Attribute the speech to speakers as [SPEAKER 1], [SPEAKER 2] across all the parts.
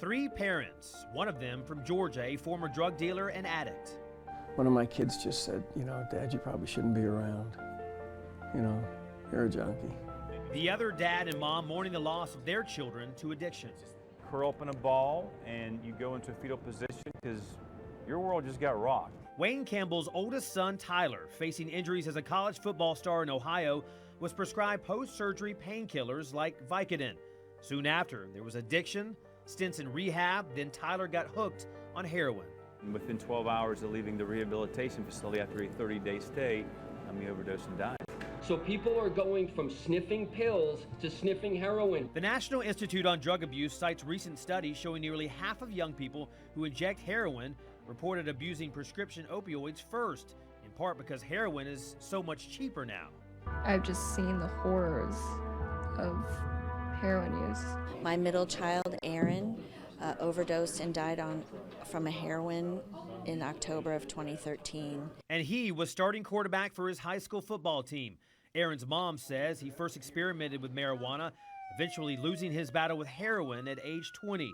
[SPEAKER 1] 3 parents, one of them from Georgia, a former drug dealer and addict.
[SPEAKER 2] One of my kids just said, you know, Dad, you probably shouldn't be around. You know, you're a junkie.
[SPEAKER 1] The other dad and mom mourning the loss of their children to addiction.
[SPEAKER 3] Curl up in a ball and you go into a fetal position because your world just got rocked.
[SPEAKER 1] Wayne Campbell's oldest son, Tyler, facing injuries as a college football star in Ohio, was prescribed post-surgery painkillers like Vicodin. Soon after, there was addiction, stints in rehab, then Tyler got hooked on heroin.
[SPEAKER 3] And within 12 hours of leaving the rehabilitation facility after a 30-day stay, he overdosed and died.
[SPEAKER 4] So people are going from sniffing pills to sniffing heroin.
[SPEAKER 1] The National Institute on Drug Abuse cites recent studies showing nearly half of young people who inject heroin reported abusing prescription opioids first, in part because heroin is so much cheaper now.
[SPEAKER 5] I've just seen the horrors of heroin use.
[SPEAKER 6] My middle child, Aaron, overdosed and died from a heroin in October of 2013.
[SPEAKER 1] And he was starting quarterback for his high school football team. Aaron's mom says he first experimented with marijuana, eventually losing his battle with heroin at age 20.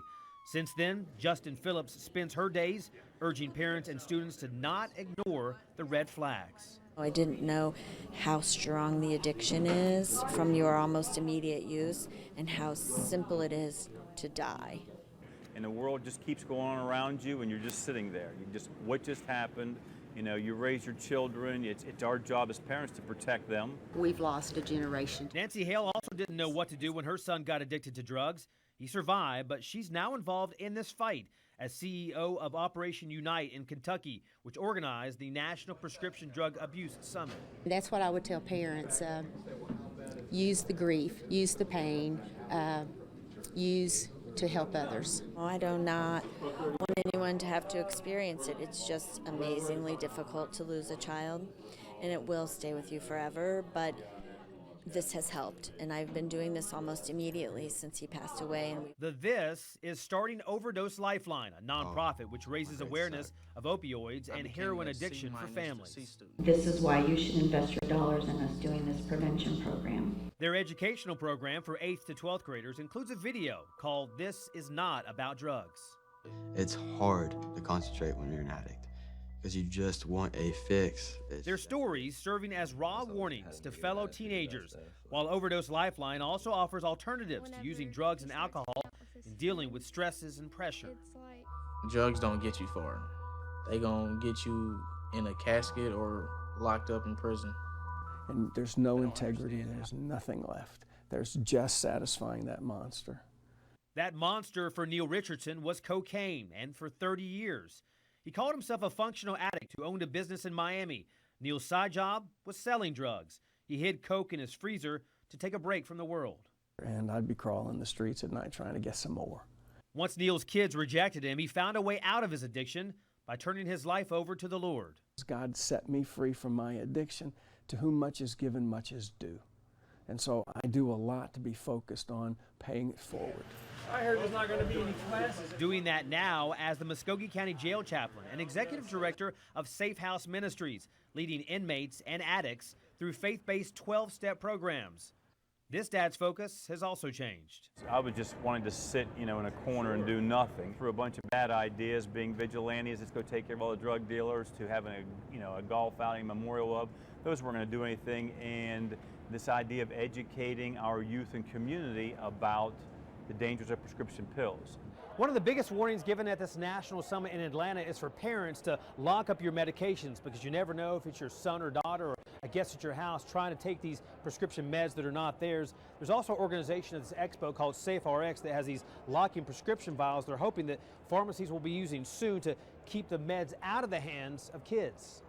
[SPEAKER 1] Since then, Justin Phillips spends her days urging parents and students to not ignore the red flags.
[SPEAKER 6] I didn't know how strong the addiction is from your almost immediate use and how simple it is to die.
[SPEAKER 3] And the world just keeps going on around you and you're just sitting there. What just happened? You know, you raise your children. It's our job as parents to protect them.
[SPEAKER 7] We've lost a generation.
[SPEAKER 1] Nancy Hale also didn't know what to do when her son got addicted to drugs. He survived, but she's now involved in this fight as CEO of Operation Unite in Kentucky, which organized the National Prescription Drug Abuse Summit.
[SPEAKER 7] That's what I would tell parents. Use the grief, use the pain, use to help others.
[SPEAKER 6] I do not want anyone to have to experience it. It's just amazingly difficult to lose a child, and it will stay with you forever, but this has helped, and I've been doing this almost immediately since he passed away.
[SPEAKER 1] This is starting Overdose Lifeline, a nonprofit which raises awareness of opioids and heroin addiction for families.
[SPEAKER 8] This is why you should invest your dollars in us doing this prevention program.
[SPEAKER 1] Their educational program for 8th to 12th graders includes a video called This Is Not About Drugs.
[SPEAKER 9] It's hard to concentrate when you're an addict because you just want a fix.
[SPEAKER 1] Their stories serving as raw warnings to fellow teenagers, while Overdose Lifeline also offers alternatives to using drugs and alcohol in dealing with stresses and pressure.
[SPEAKER 10] Drugs don't get you far. They gonna get you in a casket or locked up in prison.
[SPEAKER 2] And there's no integrity, there's nothing left. There's just satisfying that monster.
[SPEAKER 1] That monster for Neil Richardson was cocaine, and for 30 years. He called himself a functional addict who owned a business in Miami. Neil's side job was selling drugs. He hid coke in his freezer to take a break from the world.
[SPEAKER 2] And I'd be crawling the streets at night trying to get some more.
[SPEAKER 1] Once Neil's kids rejected him, he found a way out of his addiction by turning his life over to the Lord.
[SPEAKER 2] God set me free from my addiction. To whom much is given, much is due. And so I do a lot to be focused on paying it forward.
[SPEAKER 1] I heard there's not going to be any classes. Doing that now as the Muskogee County Jail Chaplain and Executive Director of Safe House Ministries, leading inmates and addicts through faith-based 12-step programs. This dad's focus has also changed.
[SPEAKER 3] I was just wanting to sit, in a corner and do nothing. Through a bunch of bad ideas, being vigilantes, let's go take care of all the drug dealers, to having a golf outing memorial of. Those weren't going to do anything, and this idea of educating our youth and community about the dangers of prescription pills.
[SPEAKER 1] One of the biggest warnings given at this national summit in Atlanta is for parents to lock up your medications, because you never know if it's your son or daughter or a guest at your house trying to take these prescription meds that are not theirs. There's also an organization at this expo called SafeRx that has these locking prescription vials they're hoping that pharmacies will be using soon to keep the meds out of the hands of kids.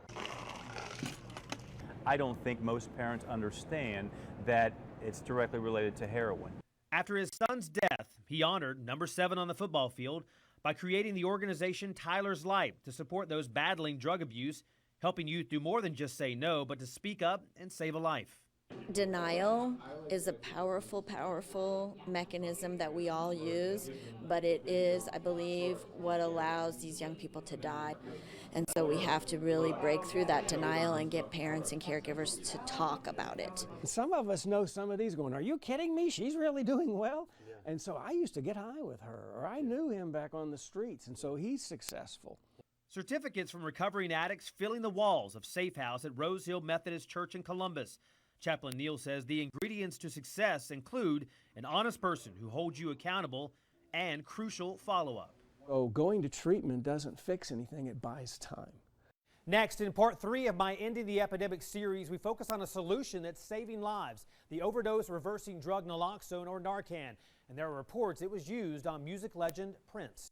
[SPEAKER 3] I don't think most parents understand that it's directly related to heroin.
[SPEAKER 1] After his son's death, he honored number 7 on the football field by creating the organization Tyler's Light to support those battling drug abuse, helping youth do more than just say no, but to speak up and save a life.
[SPEAKER 6] Denial is a powerful, powerful mechanism that we all use, but it is, I believe, what allows these young people to die. And so we have to really break through that denial and get parents and caregivers to talk about it.
[SPEAKER 2] Some of us know some of these going, are you kidding me? She's really doing well? Yeah. And so I used to get high with her, or I knew him back on the streets, and so he's successful.
[SPEAKER 1] Certificates from recovering addicts filling the walls of Safe House at Rose Hill Methodist Church in Columbus. Chaplain Neal says the ingredients to success include an honest person who holds you accountable and crucial follow-up.
[SPEAKER 2] So going to treatment doesn't fix anything, it buys time.
[SPEAKER 1] Next, in part 3 of my Ending the Epidemic series, we focus on a solution that's saving lives, the overdose reversing drug naloxone or Narcan. And there are reports it was used on music legend Prince.